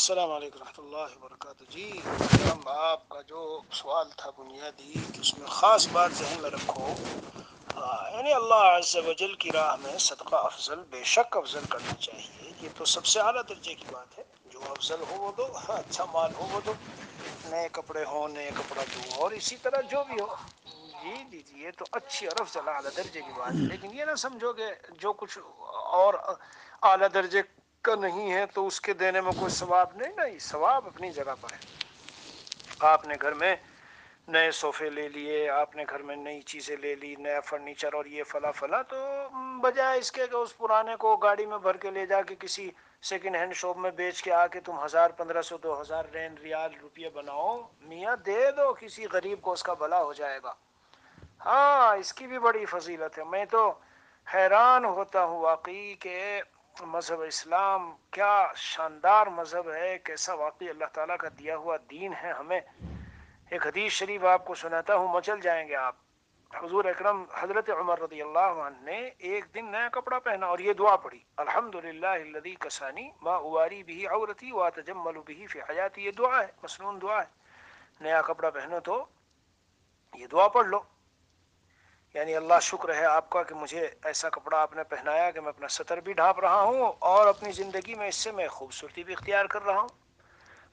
السلام علیکم ورحمۃ اللہ وبرکاتہ. جی ہم آپ کا جو سوال تھا بنیادی کہ اس میں خاص بات ذہن میں رکھو. یعنی اللہ عز و جل کی راہ میں صدقہ افضل، بے شک افضل کرنا چاہیے. یہ تو سب سے اعلیٰ درجے کی بات ہے. جو افضل ہو وہ دو، اچھا مال ہو وہ دو، نئے کپڑے ہوں نئے کپڑا دو، اور اسی طرح جو بھی ہو. جی جی جی یہ تو اچھی اور افضل اعلیٰ درجے کی بات ہے. لیکن یہ نہ سمجھو کہ جو کچھ اور اعلیٰ درجے کا نہیں ہے تو اس کے دینے میں کوئی ثواب نہیں ثواب اپنی جگہ پر ہے. آپ نے گھر میں نئے صوفے لے لیے، آپ نے گھر میں نئی چیزیں لے لی، نیا فرنیچر اور یہ فلاں فلاں، تو بجائے اس کے کہ اس پرانے کو گاڑی میں بھر کے لے جا کے کسی سیکنڈ ہینڈ شاپ میں بیچ کے آ کے تم 1000 1500 2000 ریال روپیہ بناؤ، میاں دے دو کسی غریب کو، اس کا بھلا ہو جائے گا. ہاں اس کی بھی بڑی فضیلت ہے. میں تو حیران ہوتا ہوں واقعی کہ مذہب اسلام کیا شاندار مذہب ہے، کیسا واقعی اللہ تعالیٰ کا دیا ہوا دین ہے ہمیں. ایک حدیث شریف آپ کو سناتا ہوں، مچل جائیں گے آپ. حضور اکرم حضرت عمر رضی اللہ عنہ نے ایک دن نیا کپڑا پہنا اور یہ دعا پڑھی: الحمدللہ الذی کسانی ما اواری به عورتی واتجمل به فی حیاتی. یہ دعا ہے، مسنون دعا ہے. نیا کپڑا پہنو تو یہ دعا پڑھ لو، یعنی اللہ شکر ہے آپ کا کہ مجھے ایسا کپڑا آپ نے پہنایا کہ میں اپنا ستر بھی ڈھانپ رہا ہوں اور اپنی زندگی میں اس سے میں خوبصورتی بھی اختیار کر رہا ہوں.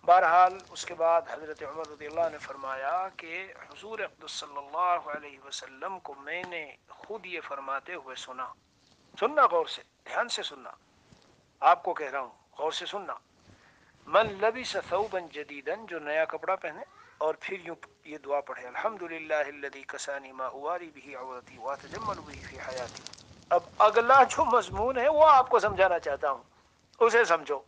بہرحال اس کے بعد حضرت عمر رضی اللہ نے فرمایا کہ حضور اقدس صلی اللہ علیہ وسلم کو میں نے خود یہ فرماتے ہوئے سننا غور سے، دھیان سے سننا، آپ کو کہہ رہا ہوں غور سے سننا: من لبس ثوبا جدیدا، جو نیا کپڑا پہنے اور پھر یوں یہ دعا پڑھے: الحمدللہ الذی کسانی ما اواری به عورتی واتجمل به فی حیاتی. اب اگلا جو مضمون ہے وہ آپ کو سمجھانا چاہتا ہوں، اسے سمجھو.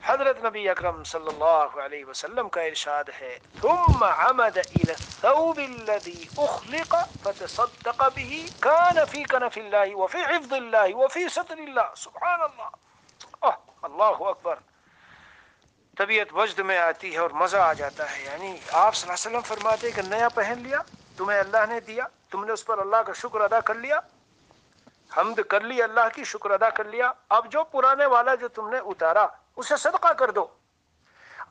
حضرت نبی اکرم صلی اللہ علیہ وسلم کا ارشاد ہے: ثم عمد الى الثوب الذي اخلق فتصدق به كان في كنف الله وفي حفظ الله وفي ستر الله. سبحان اللہ، اللہ اکبر. طبیعت وجد میں آتی ہے اور مزہ آ جاتا ہے. یعنی آپ صلی اللہ علیہ وسلم فرماتے کہ نیا پہن لیا، تمہیں اللہ نے دیا، تم نے اس پر اللہ کا شکر ادا کر لیا، حمد کر لی اللہ کی، شکر ادا کر لیا. اب جو پرانے والا جو تم نے اتارا اسے صدقہ کر دو.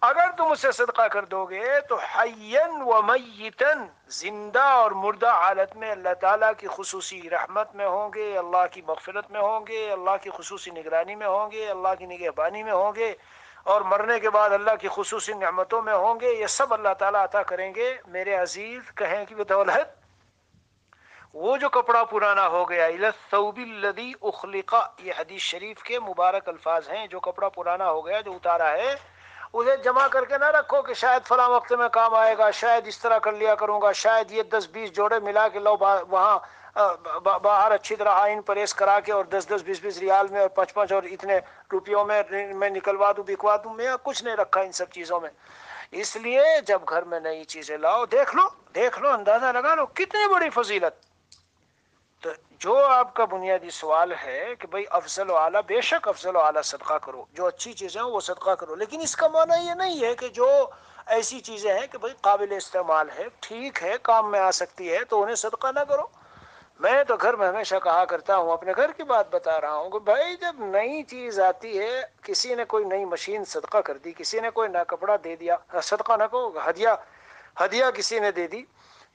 اگر تم اسے صدقہ کر دو گے تو حیاً و میتاً، زندہ اور مردہ حالت میں اللہ تعالیٰ کی خصوصی رحمت میں ہوں گے، اللہ کی مغفرت میں ہوں گے، اللہ کی خصوصی نگرانی میں ہوں گے، اللہ کی نگہبانی میں ہوں گے، اور مرنے کے بعد اللہ کی خصوصی نعمتوں میں ہوں گے. یہ سب اللہ تعالیٰ عطا کریں گے. میرے عزیز کہیں کہ بدولت وہ جو کپڑا پرانا ہو گیا، الی الثوب الذی اخلق، یہ حدیث شریف کے مبارک الفاظ ہیں. جو کپڑا پرانا ہو گیا، جو اتارا ہے، اسے جمع کر کے نہ رکھو کہ شاید فلاں وقت میں کام آئے گا، شاید اس طرح کر لیا کروں گا، شاید یہ 10 20 جوڑے ملا کے لو وہاں باہر اچھی طرح آئین پریس کرا کے اور 10 10 20 20 ریال میں اور 5 5 اور اتنے روپیوں میں نکلوا دوں، بکوا دوں. میں کچھ نہیں رکھا ان سب چیزوں میں. اس لیے جب گھر میں نئی چیزیں لاؤ، دیکھ لو اندازہ لگا لو کتنی بڑی فضیلت. تو جو آپ کا بنیادی سوال ہے کہ بھئی افضل و اعلیٰ، بے شک افضل و اعلیٰ صدقہ کرو. جو اچھی چیزیں ہیں وہ صدقہ کرو، لیکن اس کا معنی یہ نہیں ہے کہ جو ایسی چیزیں ہیں کہ بھئی قابل استعمال ہے، ٹھیک ہے، کام میں آ سکتی ہے، تو انہیں صدقہ نہ کرو. میں تو گھر میں ہمیشہ کہا کرتا ہوں، اپنے گھر کی بات بتا رہا ہوں، کہ بھائی جب نئی چیز آتی ہے، کسی نے کوئی نئی مشین صدقہ کر دی، کسی نے کوئی نیا کپڑا دے دیا، صدقہ نہ کہو، ہدیہ کسی نے دے دی،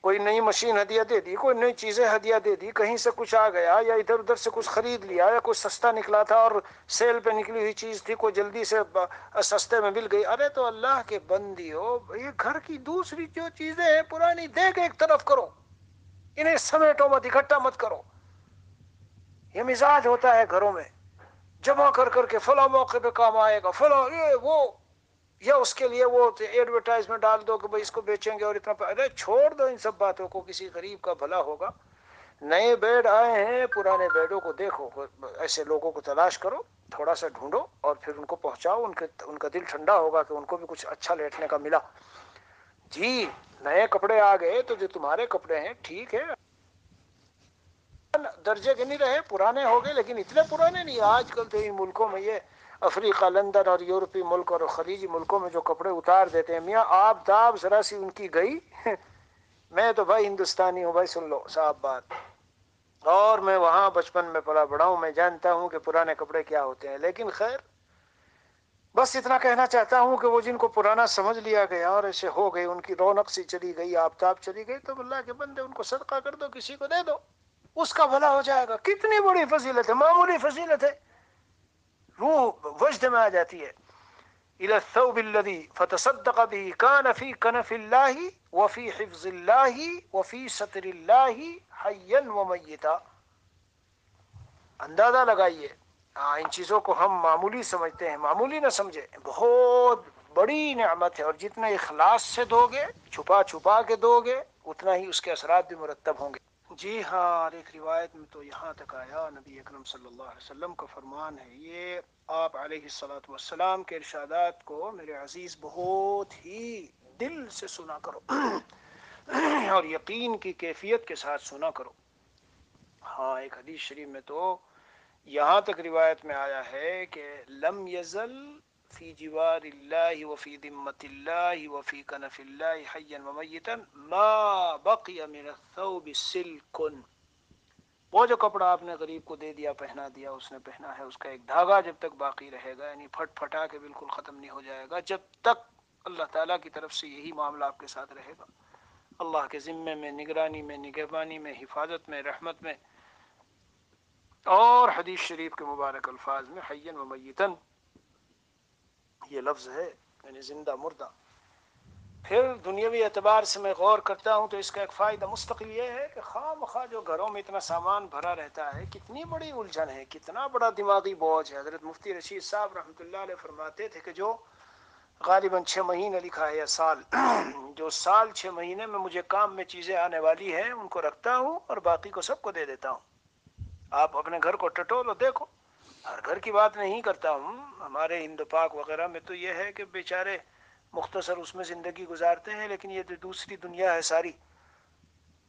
کوئی نئی مشین ہدیہ دے دی، کوئی نئی چیزیں ہدیہ دے دی، کہیں سے کچھ آ گیا یا ادھر ادھر سے کچھ خرید لیا، یا کوئی سستا نکلا تھا اور سیل پہ نکلی ہوئی چیز تھی، کوئی جلدی سے سستے میں مل گئی. ارے تو اللہ کے بندیو، یہ گھر کی دوسری جو چیزیں ہیں پرانی دے کے ایک طرف کرو، انہیں سمیٹو مت، اکٹھا مت کرو. یہ مزاج ہوتا ہے گھروں میں، جمع کر کر کے فلاں موقع پہ کام آئے گا، فلاں یہ وہ، یا اس کے لیے وہ ایڈورٹائزمنٹ ڈال دو کہ بھئی اس کو بیچیں گے اور اتنا. ارے چھوڑ دو ان سب باتوں کو، کسی غریب کا بھلا ہوگا. نئے بیڈ آئے ہیں، پرانے بیڈوں کو دیکھو، ایسے لوگوں کو تلاش کرو، تھوڑا سا ڈھونڈو اور پھر ان کو پہنچاؤ. ان کا دل ٹھنڈا ہوگا کہ ان کو بھی کچھ اچھا لیٹنے کا ملا. جی نئے کپڑے آ گئے تو جو تمہارے کپڑے ہیں ٹھیک ہے، درجے کے نہیں رہے، پرانے ہو گئے، لیکن اتنے پرانے نہیں. آج کل تو ان ملکوں میں یہ افریقہ، لندن اور یورپی ملک اور خلیجی ملکوں میں جو کپڑے اتار دیتے ہیں، میاں آب تاب ذرا سی ان کی گئی. میں تو بھائی ہندوستانی ہوں بھائی، سن لو صاحب بات، اور میں وہاں بچپن میں پلا بڑا ہوں، میں جانتا ہوں کہ پرانے کپڑے کیا ہوتے ہیں. لیکن خیر، بس اتنا کہنا چاہتا ہوں کہ وہ جن کو پرانا سمجھ لیا گیا اور ایسے ہو گئے، ان کی رونق سی چلی گئی، آفتاب چلی گئی، تو اللہ کے بندے ان کو صدقہ کر دو، کسی کو دے دو، اس کا بھلا ہو جائے گا۔ کتنی بڑی فضیلت ہے، معمولی فضیلت ہے، روح وجد میں آ جاتی ہے۔ إلى الثوب الذي فتصدق به كان في كنف الله وفي حفظ الله وفي ستر الله حيا وميتا۔ اندازہ لگائیے، ان چیزوں کو ہم معمولی سمجھتے ہیں، معمولی نہ سمجھے، بہت بڑی نعمت ہے، اور جتنا اخلاص سے دو گے، چھپا چھپا کے دو گے، اتنا ہی اس کے اثرات بھی مرتب ہوں گے۔ جی ہاں، اور ایک روایت میں تو یہاں تک آیا، نبی اکرم صلی اللہ علیہ وسلم کا فرمان ہے یہ، آپ علیہ الصلوۃ والسلام کے ارشادات کو میرے عزیز بہت ہی دل سے سنا کرو اور یقین کی کیفیت کے ساتھ سنا کرو۔ ہاں، ایک حدیث شریف میں تو یہاں تک روایت میں آیا ہے کہ لم یزل فی جوار اللہ وفی ذمت اللہ وفی کنف اللہ حیا ومیتا ما بقی من الثوب سلک۔ وہ جو کپڑا آپ نے غریب کو دے دیا، پہنا دیا، اس نے پہنا ہے، اس کا ایک دھاگا جب تک باقی رہے گا، یعنی پھٹ پھٹا کے بالکل ختم نہیں ہو جائے گا، جب تک اللہ تعالیٰ کی طرف سے یہی معاملہ آپ کے ساتھ رہے گا، اللہ کے ذمے میں، نگرانی میں، نگہبانی میں، حفاظت میں، رحمت میں، اور حدیث شریف کے مبارک الفاظ میں حیا و میتن، یہ لفظ ہے یعنی زندہ مردہ۔ پھر دنیاوی اعتبار سے میں غور کرتا ہوں تو اس کا ایک فائدہ مستقل یہ ہے کہ خواہ مخواہ جو گھروں میں اتنا سامان بھرا رہتا ہے، کتنی بڑی الجھن ہے، کتنا بڑا دماغی بوجھ ہے۔ حضرت مفتی رشید صاحب رحمۃ اللہ علیہ فرماتے تھے کہ جو غالباً 6 مہینے لکھا ہے یا سال، جو سال 6 مہینے میں مجھے کام میں چیزیں آنے والی ہیں ان کو رکھتا ہوں اور باقی کو سب کو دے دیتا ہوں۔ آپ اپنے گھر کو ٹٹولو، دیکھو، ہر گھر کی بات نہیں کرتا ہوں، ہمارے ہند پاک وغیرہ میں تو یہ ہے کہ بیچارے مختصر اس میں زندگی گزارتے ہیں، لیکن یہ جو دوسری دنیا ہے ساری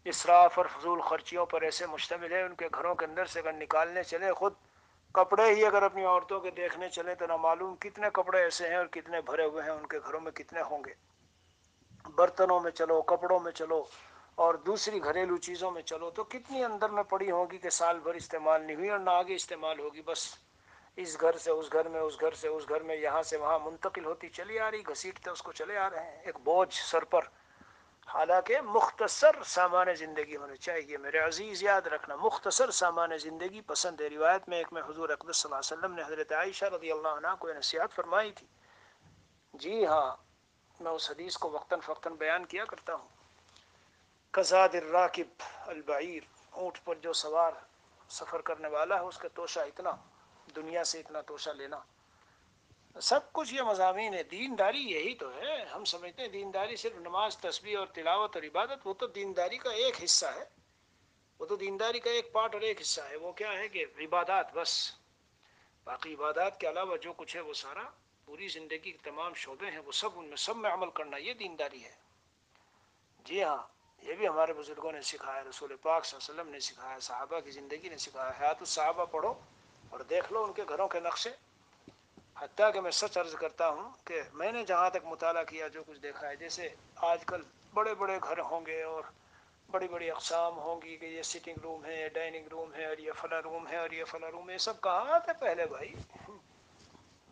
اسراف اور فضول خرچیوں پر ایسے مشتمل ہے، ان کے گھروں کے اندر سے اگر نکالنے چلے، خود کپڑے ہی اگر اپنی عورتوں کے دیکھنے چلے تو نہ معلوم کتنے کپڑے ایسے ہیں اور کتنے بھرے ہوئے ہیں، ان کے گھروں میں کتنے ہوں گے۔ برتنوں میں چلو، کپڑوں میں چلو، اور دوسری گھریلو چیزوں میں چلو تو کتنی اندر میں پڑی ہوگی کہ سال بھر استعمال نہیں ہوئی اور نہ آگے استعمال ہوگی، بس اس گھر سے اس گھر میں، اس گھر سے اس گھر میں، یہاں سے وہاں منتقل ہوتی چلی آ رہی، گھسیٹتے اس کو چلے آ رہے ہیں، ایک بوجھ سر پر۔ حالانکہ مختصر سامان زندگی ہونے چاہیے، میرے عزیز یاد رکھنا، مختصر سامان زندگی پسند ہے۔ روایت میں ایک میں حضور اقدس صلی اللہ علیہ وسلم نے حضرت عائشہ رضی اللہ عنہ کو نصیحت فرمائی تھی۔ جی ہاں، میں اس حدیث کو وقتاً فوقتاً بیان کیا کرتا ہوں۔ کزاد الراکب البعیر، اونٹ پر جو سوار سفر کرنے والا ہے اس کا توشہ اتنا، دنیا سے اتنا توشہ لینا، سب کچھ یہ مضامین ہے۔ دینداری یہی تو ہے، ہم سمجھتے ہیں دینداری صرف نماز، تسبیح اور تلاوت اور عبادت، وہ تو دینداری کا ایک حصہ ہے، وہ تو دینداری کا ایک پارٹ اور ایک حصہ ہے۔ وہ کیا ہے کہ عبادات بس، باقی عبادات کے علاوہ جو کچھ ہے وہ سارا، پوری زندگی کے تمام شعبے ہیں وہ سب، ان میں سب میں عمل کرنا، یہ دینداری ہے۔ جی ہاں، یہ بھی ہمارے بزرگوں نے سکھایا، رسول پاک صلی اللہ علیہ وسلم نے سکھایا، صحابہ کی زندگی نے سکھایا۔ حیات الصحابہ پڑھو اور دیکھ لو ان کے گھروں کے نقشے۔ حتیٰ کہ میں سچ عرض کرتا ہوں کہ میں نے جہاں تک مطالعہ کیا، جو کچھ دیکھا ہے، جیسے آج کل بڑے بڑے گھر ہوں گے اور بڑی بڑی اقسام ہوں گی کہ یہ سٹنگ روم ہے، یہ ڈائننگ روم ہے، اور یہ فلاں روم ہے، اور یہ فلاں روم ہے، یہ سب کہاں تھے پہلے بھائی؟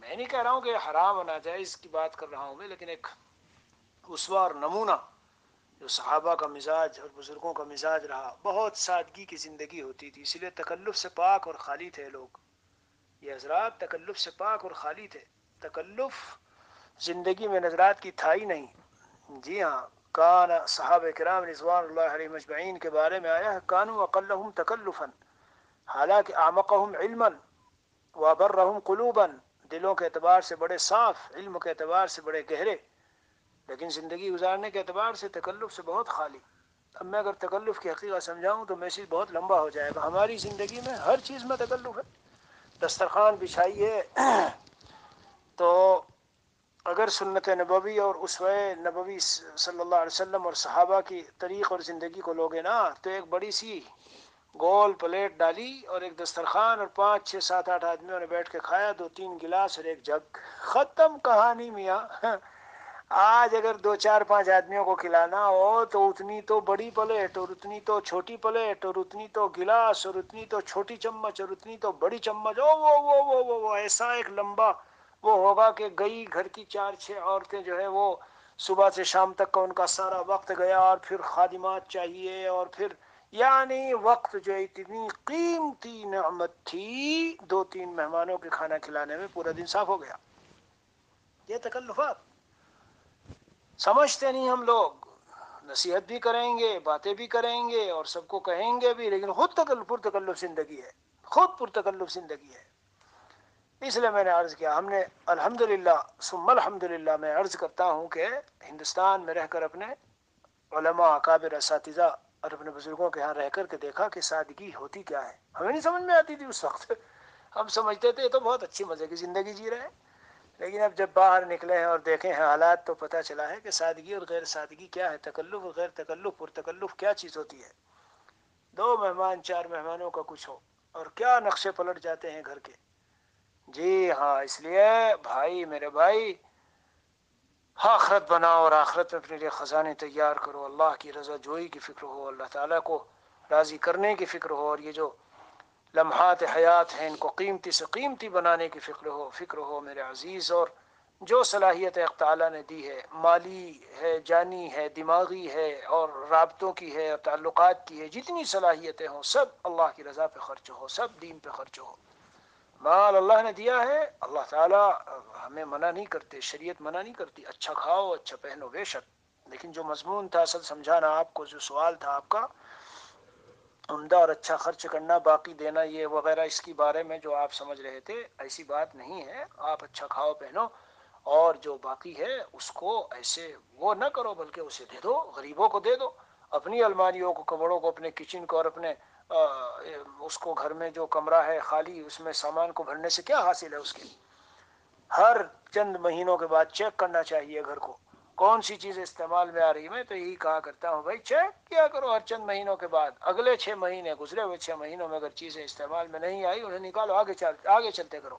میں نہیں کہہ رہا ہوں کہ حرام اور ناجائز کی بات کر رہا ہوں میں، لیکن ایک اسوہ اور نمونہ جو صحابہ کا مزاج اور بزرگوں کا مزاج رہا، بہت سادگی کی زندگی ہوتی تھی، اسی لیے تکلف سے پاک اور خالی تھے لوگ۔ یہ حضرات تکلف سے پاک اور خالی تھے، تکلف زندگی میں نظرات کی تھا ہی نہیں۔ جی ہاں، کان صحابہ کرام رضوان اللہ علیہ مجمعین کے بارے میں آیا ہے، کانوا اقلہم تکلفا، حالانکہ اعمقہم علما وابرہم قلوبا، دلوں کے اعتبار سے بڑے صاف، علم کے اعتبار سے بڑے گہرے، لیکن زندگی گزارنے کے اعتبار سے تکلف سے بہت خالی۔ اب میں اگر تکلف کی حقیقت سمجھاؤں تو میسیج بہت لمبا ہو جائے گا۔ ہماری زندگی میں ہر چیز میں تکلف ہے۔ دسترخوان بچھائیے تو اگر سنت نبوی اور اسوہ نبوی صلی اللہ علیہ وسلم اور صحابہ کی طریق اور زندگی کو لوگے نا، تو ایک بڑی سی گول پلیٹ ڈالی اور ایک دسترخوان، اور 5 6 7 8 آدمیوں نے بیٹھ کے کھایا، 2 3 گلاس اور ایک جگ، ختم کہانی میاں۔ آج اگر 2 4 5 آدمیوں کو کھلانا ہو تو اتنی تو بڑی پلیٹ اور اتنی تو چھوٹی پلیٹ اور اتنی تو گلاس اور اتنی تو چھوٹی چمچ اور اتنی تو بڑی چمچ، او وہ ایسا ایک لمبا وہ ہوگا کہ گئی گھر کی 4-6 عورتیں جو ہے وہ صبح سے شام تک کا ان کا سارا وقت گیا، اور پھر خادمات چاہیے، اور پھر یعنی وقت جو اتنی قیمتی نعمت تھی 2-3 مہمانوں کے کھانا کھلانے میں پورا دن صاف ہو گیا۔ یہ تکلفات سمجھتے نہیں ہم لوگ، نصیحت بھی کریں گے، باتیں بھی کریں گے، اور سب کو کہیں گے بھی، لیکن خود پرتکلف زندگی ہے، خود پرتکلف زندگی ہے۔ اس لیے میں نے عرض کیا، ہم نے الحمدللہ ثم الحمدللہ میں عرض کرتا ہوں کہ ہندوستان میں رہ کر اپنے علماء، اکابر، اساتذہ اور اپنے بزرگوں کے ہاں رہ کر کے دیکھا کہ سادگی ہوتی کیا ہے۔ ہمیں نہیں سمجھ میں آتی تھی اس وقت، ہم سمجھتے تھے یہ تو بہت اچھی مزے کی زندگی جی رہے ہیں، لیکن اب جب باہر نکلے ہیں اور دیکھے ہیں حالات تو پتہ چلا ہے کہ سادگی اور غیر سادگی کیا ہے، تکلف اور غیر تکلف، پرتکلف کیا چیز ہوتی ہے۔ 2 مہمان 4 مہمانوں کا کچھ ہو اور کیا نقشے پلٹ جاتے ہیں گھر کے۔ جی ہاں، اس لیے بھائی، میرے بھائی، آخرت بناؤ اور آخرت میں اپنے لیے خزانے تیار کرو، اللہ کی رضا جوئی کی فکر ہو، اللہ تعالیٰ کو راضی کرنے کی فکر ہو، اور یہ جو لمحات حیات ہیں ان کو قیمتی سے قیمتی بنانے کی فکر ہو میرے عزیز۔ اور جو صلاحیت اللہ تعالیٰ نے دی ہے، مالی ہے، جانی ہے، دماغی ہے، اور رابطوں کی ہے، اور تعلقات کی ہے، جتنی صلاحیتیں ہوں سب اللہ کی رضا پہ خرچ ہو، سب دین پہ خرچ ہو۔ مال اللہ نے دیا ہے، اللہ تعالیٰ ہمیں منع نہیں کرتے، شریعت منع نہیں کرتی، اچھا کھاؤ، اچھا پہنو، بے شک، لیکن جو مضمون تھا اصل سمجھانا آپ کو، جو سوال تھا آپ کا، عمدہ اور اچھا خرچ کرنا، باقی دینا، یہ وغیرہ، اس کی بارے میں جو آپ سمجھ رہے تھے، ایسی بات نہیں ہے۔ آپ اچھا کھاؤ پہنو، اور جو باقی ہے اس کو ایسے وہ نہ کرو، بلکہ اسے دے دو، غریبوں کو دے دو، اپنی الماریوں کو، کبڑوں کو، اپنے کچن کو، اور اپنے اس کو گھر میں جو کمرہ ہے خالی، اس میں سامان کو بھرنے سے کیا حاصل ہے اس کے؟ ہر چند مہینوں کے بعد چیک کرنا چاہیے گھر کو، کون سی چیز استعمال میں آ رہی ہے۔ میں تو یہی کہا کرتا ہوں بھائی، چیک کیا کرو ہر چند مہینوں کے بعد، اگلے 6 مہینے، گزرے ہوئے 6 مہینوں میں اگر چیزیں استعمال میں نہیں آئی انہیں نکالو، آگے چلتے کرو۔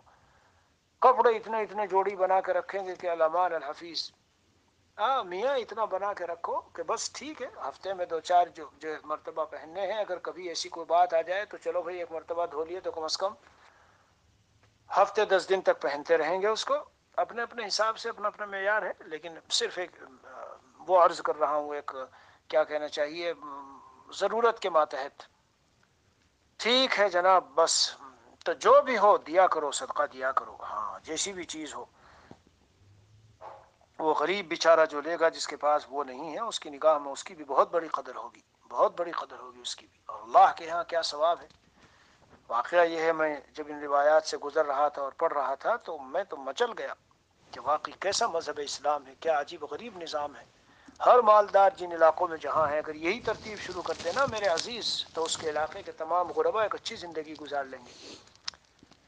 کپڑے اتنے جوڑی بنا کے رکھیں گے کہ الامان الحفیظ، ہاں میاں اتنا بنا کے رکھو کہ بس ٹھیک ہے، ہفتے میں 2-4 جو مرتبہ پہننے ہیں، اگر کبھی ایسی کوئی بات آ جائے تو چلو بھائی ایک مرتبہ دھو لیے تو کم از کم ہفتے 10 دن تک پہنتے رہیں گے اس کو، اپنے اپنے حساب سے اپنا اپنا معیار ہے، لیکن صرف ایک وہ عرض کر رہا ہوں، ایک کیا کہنا چاہیے، ضرورت کے ماتحت۔ ٹھیک ہے جناب، بس تو جو بھی ہو دیا کرو، صدقہ دیا کرو، ہاں جیسی بھی چیز ہو۔ وہ غریب بیچارہ جو لے گا، جس کے پاس وہ نہیں ہے، اس کی نگاہ میں اس کی بھی بہت بڑی قدر ہوگی، بہت بڑی قدر ہوگی اس کی بھی، اور اللہ کے ہاں کیا ثواب ہے۔ واقعہ یہ ہے، میں جب ان روایات سے گزر رہا تھا اور پڑھ رہا تھا تو میں تو مچل گیا کہ واقعی کیسا مذہب اسلام ہے، کیا عجیب و غریب نظام ہے۔ ہر مالدار جن علاقوں میں جہاں ہے، اگر یہی ترتیب شروع کر دینا میرے عزیز، تو اس کے علاقے کے تمام غربا ایک اچھی زندگی گزار لیں گے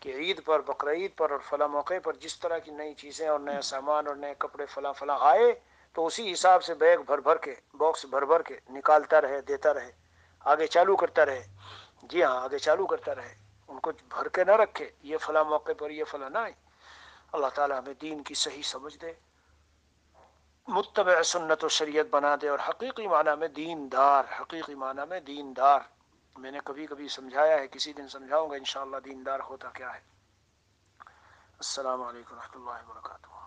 کہ عید پر، بقرعید پر اور فلاں موقع پر جس طرح کی نئی چیزیں اور نیا سامان اور نئے کپڑے فلاں فلاں آئے، تو اسی حساب سے بیگ بھر بھر کے، باکس بھر بھر کے نکالتا رہے، دیتا رہے، آگے چالو کرتا رہے۔ جی ہاں، آگے چالو کرتا رہے، ان کو بھر کے نہ رکھے، یہ فلاں موقع پر، یہ فلاں نہ۔ اللہ تعالیٰ ہمیں دین کی صحیح سمجھ دے، متبع سنت و شریعت بنا دے، اور حقیقی معنی میں دیندار، حقیقی معنی میں دیندار۔ میں نے کبھی کبھی سمجھایا ہے، کسی دن سمجھاؤں گا انشاءاللہ دیندار ہوتا کیا ہے۔ السلام علیکم ورحمۃ اللہ وبرکاتہ۔